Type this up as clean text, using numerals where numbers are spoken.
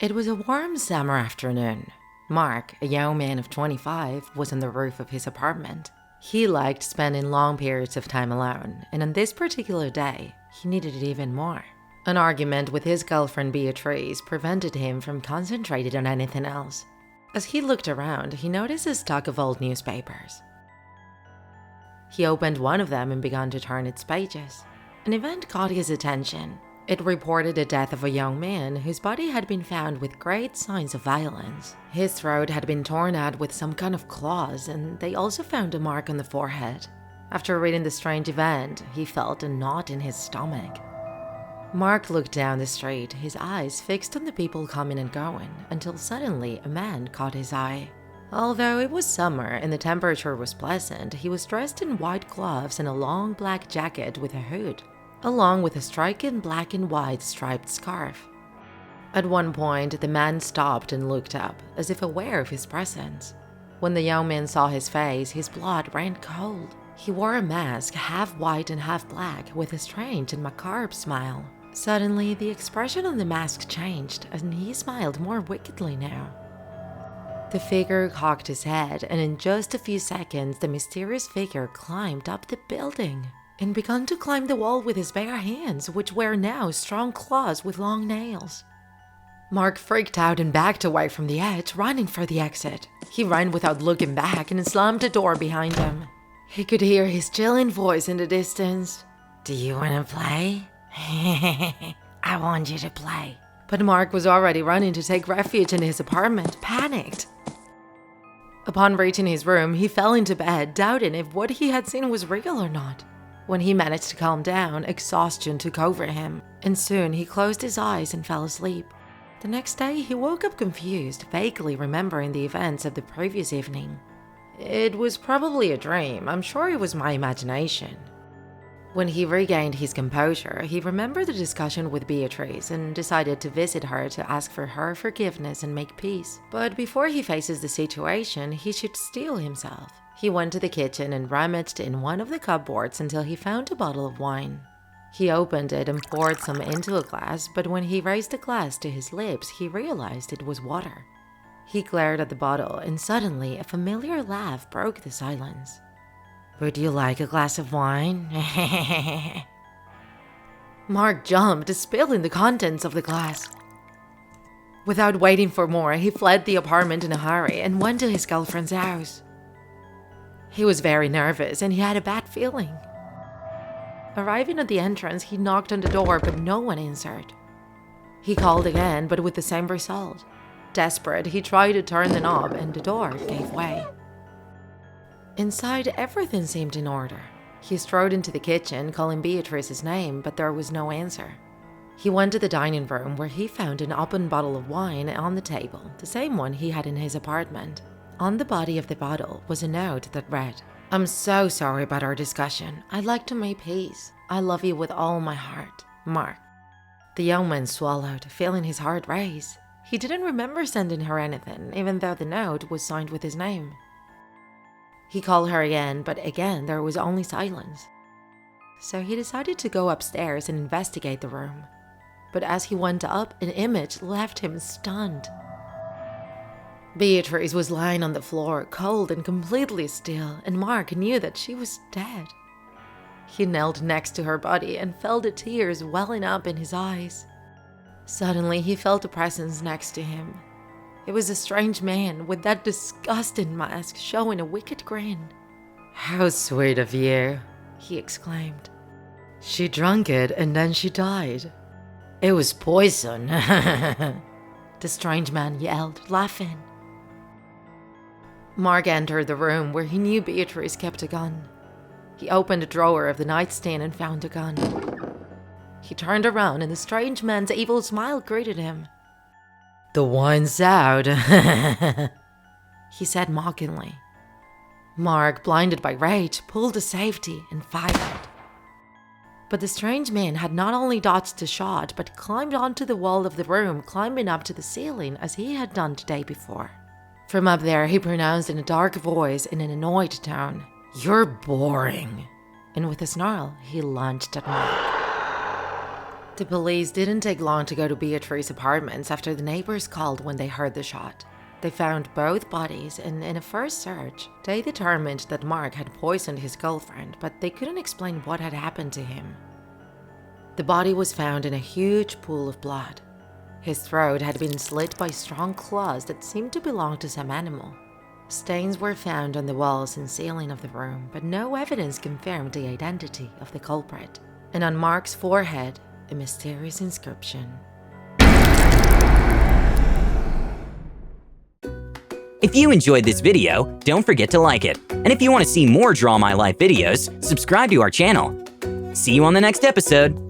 It was a warm summer afternoon. Mark, a young man of 25, was on the roof of his apartment. He liked spending long periods of time alone, and on this particular day, he needed it even more. An argument with his girlfriend Beatrice prevented him from concentrating on anything else. As he looked around, he noticed a stack of old newspapers. He opened one of them and began to turn its pages. An event caught his attention. It reported the death of a young man whose body had been found with great signs of violence. His throat had been torn out with some kind of claws, and they also found a mark on the forehead. After reading the strange event, he felt a knot in his stomach. Mark looked down the street, his eyes fixed on the people coming and going, until suddenly a man caught his eye. Although it was summer and the temperature was pleasant, he was dressed in white gloves and a long black jacket with a hood, along with a striking black and white striped scarf. At one point, the man stopped and looked up, as if aware of his presence. When the young man saw his face, his blood ran cold. He wore a mask, half white and half black, with a strange and macabre smile. Suddenly, the expression on the mask changed, and he smiled more wickedly now. The figure cocked his head, and in just a few seconds, the mysterious figure climbed up the building and began to climb the wall with his bare hands, which were now strong claws with long nails. Mark freaked out and backed away from the edge, running for the exit. He ran without looking back and slammed the door behind him. He could hear his chilling voice in the distance. "Do you want to play?" "I want you to play." But Mark was already running to take refuge in his apartment, panicked. Upon reaching his room, he fell into bed, doubting if what he had seen was real or not. When he managed to calm down, exhaustion took over him, and soon he closed his eyes and fell asleep. The next day, he woke up confused, vaguely remembering the events of the previous evening. It was probably a dream. I'm sure it was my imagination. When he regained his composure, he remembered the discussion with Beatrice and decided to visit her to ask for her forgiveness and make peace. But before he faces the situation, he should steel himself. He went to the kitchen and rummaged in one of the cupboards until he found a bottle of wine. He opened it and poured some into a glass, but when he raised the glass to his lips, he realized it was water. He glared at the bottle, and suddenly a familiar laugh broke the silence. "Would you like a glass of wine?" Mark jumped, spilling the contents of the glass. Without waiting for more, he fled the apartment in a hurry and went to his girlfriend's house. He was very nervous and he had a bad feeling. Arriving at the entrance, he knocked on the door, but no one answered. He called again, but with the same result. Desperate, he tried to turn the knob and the door gave way. Inside, everything seemed in order. He strode into the kitchen, calling Beatrice's name, but there was no answer. He went to the dining room, where he found an open bottle of wine on the table, the same one he had in his apartment. On the body of the bottle was a note that read, "I'm so sorry about our discussion. I'd like to make peace. I love you with all my heart. Mark." The young man swallowed, feeling his heart race. He didn't remember sending her anything, even though the note was signed with his name. He called her again, but again there was only silence. So he decided to go upstairs and investigate the room. But as he went up, an image left him stunned. Beatrice was lying on the floor, cold and completely still, and Mark knew that she was dead. He knelt next to her body and felt the tears welling up in his eyes. Suddenly, he felt a presence next to him. It was a strange man with that disgusting mask showing a wicked grin. "How sweet of you," he exclaimed. "She drank it and then she died. It was poison." The strange man yelled, laughing. Mark entered the room where he knew Beatrice kept a gun. He opened a drawer of the nightstand and found a gun. He turned around and the strange man's evil smile greeted him. "The wine's out," he said mockingly. Mark, blinded by rage, pulled to safety and fired. But the strange man had not only dodged the shot, but climbed onto the wall of the room, climbing up to the ceiling as he had done the day before. From up there, he pronounced in a dark voice in an annoyed tone, "You're boring." And with a snarl, he lunged at Mark. The police didn't take long to go to Beatrice's apartments after the neighbors called when they heard the shot. They found both bodies, and in a first search, they determined that Mark had poisoned his girlfriend, but they couldn't explain what had happened to him. The body was found in a huge pool of blood. His throat had been slit by strong claws that seemed to belong to some animal. Stains were found on the walls and ceiling of the room, but no evidence confirmed the identity of the culprit. And on Mark's forehead, a mysterious inscription. If you enjoyed this video, don't forget to like it. And if you want to see more Draw My Life videos, subscribe to our channel. See you on the next episode.